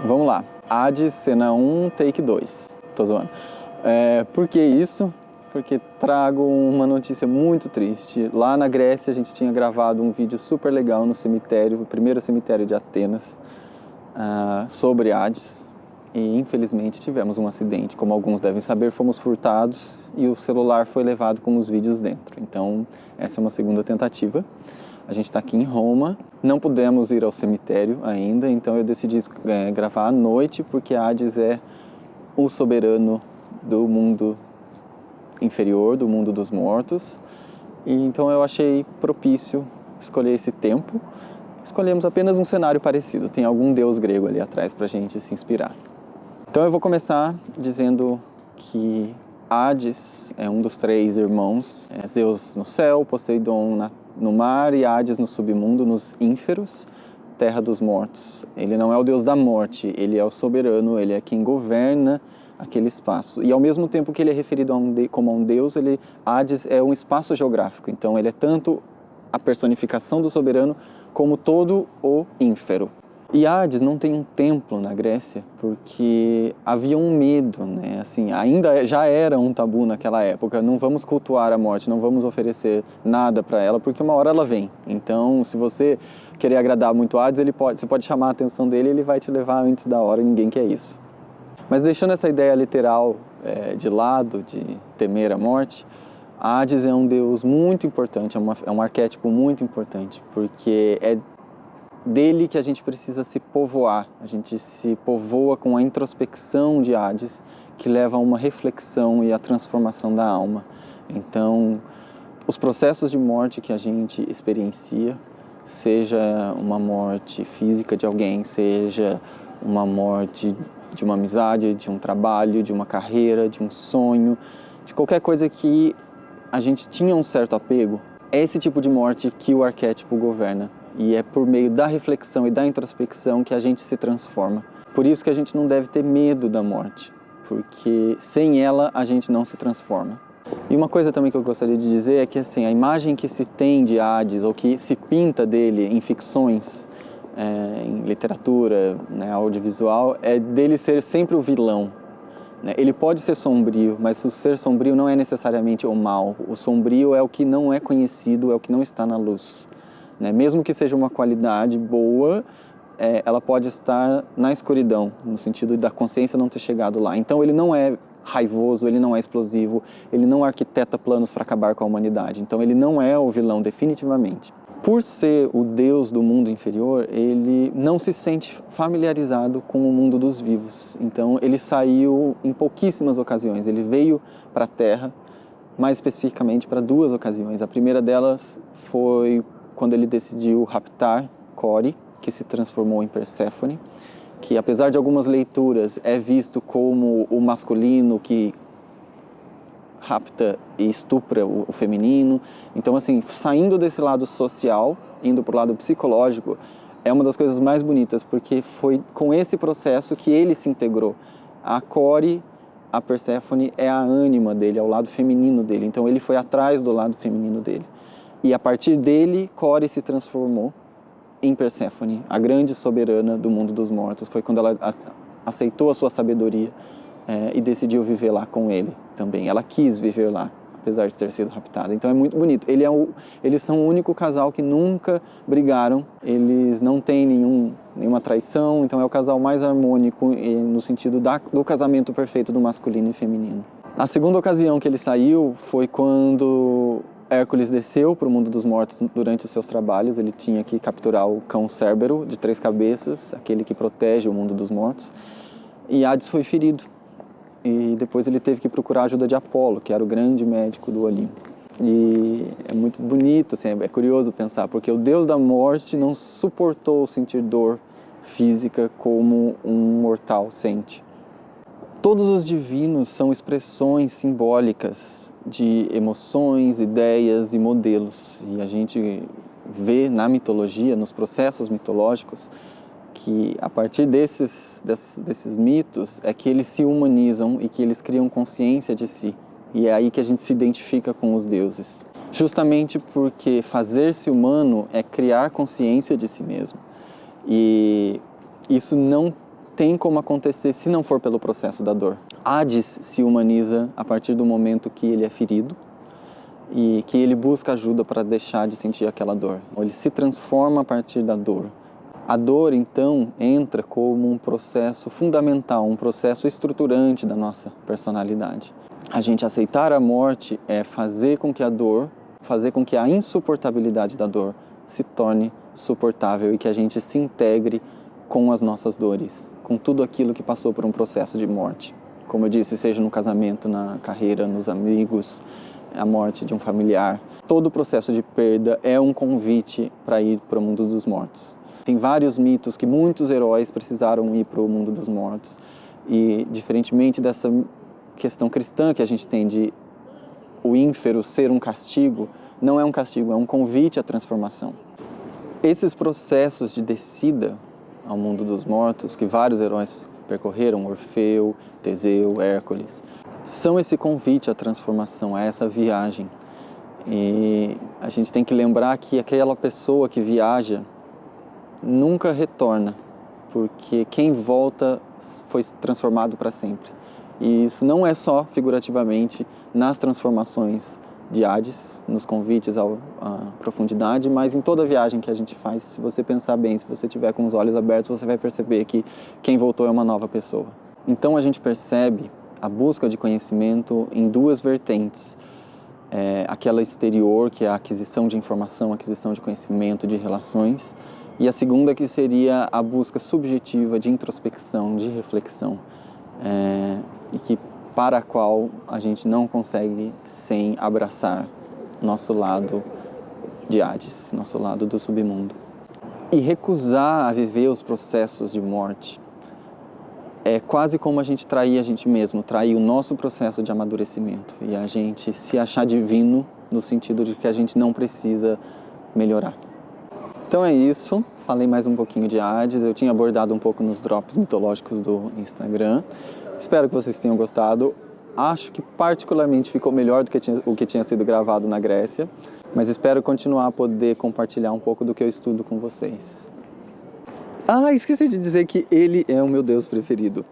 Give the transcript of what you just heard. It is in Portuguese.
Vamos lá. Hades, cena 1, take 2. Tô zoando. Por que isso? Porque trago uma notícia muito triste. Lá na Grécia a gente tinha gravado um vídeo super legal no cemitério, o primeiro cemitério de Atenas, sobre Hades. E infelizmente tivemos um acidente. Como alguns devem saber, fomos furtados e o celular foi levado com os vídeos dentro. Então essa é uma segunda tentativa. A gente está aqui em Roma, não pudemos ir ao cemitério ainda, então eu decidi gravar à noite, porque Hades é o soberano do mundo inferior, do mundo dos mortos. E então eu achei propício escolher esse tempo. Escolhemos apenas um cenário parecido, tem algum deus grego ali atrás para a gente se inspirar. Então eu vou começar dizendo que Hades é um dos três irmãos, Zeus no céu, Poseidon no mar e Hades no submundo, nos ínferos, terra dos mortos. Ele não é o deus da morte, ele é o soberano, ele é quem governa aquele espaço. E ao mesmo tempo que ele é referido como um deus, Hades é um espaço geográfico. Então ele é tanto a personificação do soberano como todo o ínfero. E Hades não tem um templo na Grécia porque havia um medo, né? Assim, ainda já era um tabu naquela época. Não vamos cultuar a morte, não vamos oferecer nada para ela, porque uma hora ela vem. Então, se você querer agradar muito Hades, você pode chamar a atenção dele e ele vai te levar antes da hora, e ninguém quer isso. Mas deixando essa ideia literal de lado, de temer a morte, Hades é um deus muito importante, é um arquétipo muito importante, porque é dele que a gente precisa se povoar. A gente se povoa com a introspecção de Hades, que leva a uma reflexão e a transformação da alma. Então, os processos de morte que a gente experiencia, seja uma morte física de alguém, seja uma morte de uma amizade, de um trabalho, de uma carreira, de um sonho, de qualquer coisa que a gente tinha um certo apego, é esse tipo de morte que o arquétipo governa. E é por meio da reflexão e da introspecção que a gente se transforma. Por isso que a gente não deve ter medo da morte, porque sem ela a gente não se transforma. E uma coisa também que eu gostaria de dizer é que assim, a imagem que se tem de Hades, ou que se pinta dele em ficções, em literatura, né, audiovisual, é dele ser sempre o vilão. Ele pode ser sombrio, mas o ser sombrio não é necessariamente o mal. O sombrio é o que não é conhecido, é o que não está na luz. Mesmo que seja uma qualidade boa, ela pode estar na escuridão, no sentido da consciência não ter chegado lá. Então ele não é raivoso, ele não é explosivo, ele não arquiteta planos para acabar com a humanidade. Então ele não é o vilão, definitivamente. Por ser o deus do mundo inferior, ele não se sente familiarizado com o mundo dos vivos. Então ele saiu em pouquíssimas ocasiões. Ele veio para a Terra, mais especificamente para 2 ocasiões. A primeira delas foi quando ele decidiu raptar Core, que se transformou em Perséfone, que apesar de algumas leituras é visto como o masculino que rapta e estupra o feminino. Então assim, saindo desse lado social, indo para o lado psicológico, é uma das coisas mais bonitas, porque foi com esse processo que ele se integrou. A Core, a Perséfone, é a ânima dele, é o lado feminino dele. Então ele foi atrás do lado feminino dele. E a partir dele, Core se transformou em Perséfone, a grande soberana do mundo dos mortos. Foi quando ela aceitou a sua sabedoria e decidiu viver lá com ele também. Ela quis viver lá, apesar de ter sido raptada. Então é muito bonito. Eles são o único casal que nunca brigaram, eles não têm nenhuma traição, então é o casal mais harmônico no sentido do casamento perfeito do masculino e feminino. A segunda ocasião que ele saiu foi quando Hércules desceu para o mundo dos mortos durante os seus trabalhos. Ele tinha que capturar o cão Cérbero, de 3 cabeças, aquele que protege o mundo dos mortos. E Hades foi ferido. E depois ele teve que procurar a ajuda de Apolo, que era o grande médico do Olimpo. E é muito bonito, assim, é curioso pensar, porque o deus da morte não suportou sentir dor física como um mortal sente. Todos os divinos são expressões simbólicas de emoções, ideias e modelos. E a gente vê na mitologia, nos processos mitológicos, que a partir desses mitos é que eles se humanizam e que eles criam consciência de si. E é aí que a gente se identifica com os deuses. Justamente porque fazer-se humano é criar consciência de si mesmo. E isso não tem como acontecer se não for pelo processo da dor. Hades se humaniza a partir do momento que ele é ferido e que ele busca ajuda para deixar de sentir aquela dor. Ele se transforma a partir da dor. A dor, então, entra como um processo fundamental, um processo estruturante da nossa personalidade. A gente aceitar a morte é fazer com que a dor, fazer com que a insuportabilidade da dor se torne suportável e que a gente se integre com as nossas dores, com tudo aquilo que passou por um processo de morte. Como eu disse, seja no casamento, na carreira, nos amigos, a morte de um familiar. Todo o processo de perda é um convite para ir para o mundo dos mortos. Tem vários mitos que muitos heróis precisaram ir para o mundo dos mortos. E, diferentemente dessa questão cristã que a gente tem de o ínfero ser um castigo, não é um castigo, é um convite à transformação. Esses processos de descida ao mundo dos mortos, que vários heróis percorreram, Orfeu, Teseu, Hércules, são esse convite à transformação, a essa viagem. E a gente tem que lembrar que aquela pessoa que viaja nunca retorna, porque quem volta foi transformado para sempre. E isso não é só figurativamente nas transformações de Hades, nos convites à profundidade, mas em toda viagem que a gente faz. Se você pensar bem, se você tiver com os olhos abertos, você vai perceber que quem voltou é uma nova pessoa. Então a gente percebe a busca de conhecimento em duas vertentes. Aquela exterior, que é a aquisição de informação, aquisição de conhecimento, de relações, e a segunda que seria a busca subjetiva de introspecção, de reflexão, e que para a qual a gente não consegue sem abraçar nosso lado de Hades, nosso lado do submundo. E recusar a viver os processos de morte é quase como a gente trair a gente mesmo, trair o nosso processo de amadurecimento e a gente se achar divino no sentido de que a gente não precisa melhorar. Então é isso, falei mais um pouquinho de Hades, eu tinha abordado um pouco nos drops mitológicos do Instagram. Espero que vocês tenham gostado. Acho que particularmente ficou melhor do que o que tinha sido gravado na Grécia, mas espero continuar a poder compartilhar um pouco do que eu estudo com vocês. Esqueci de dizer que ele é o meu Deus preferido.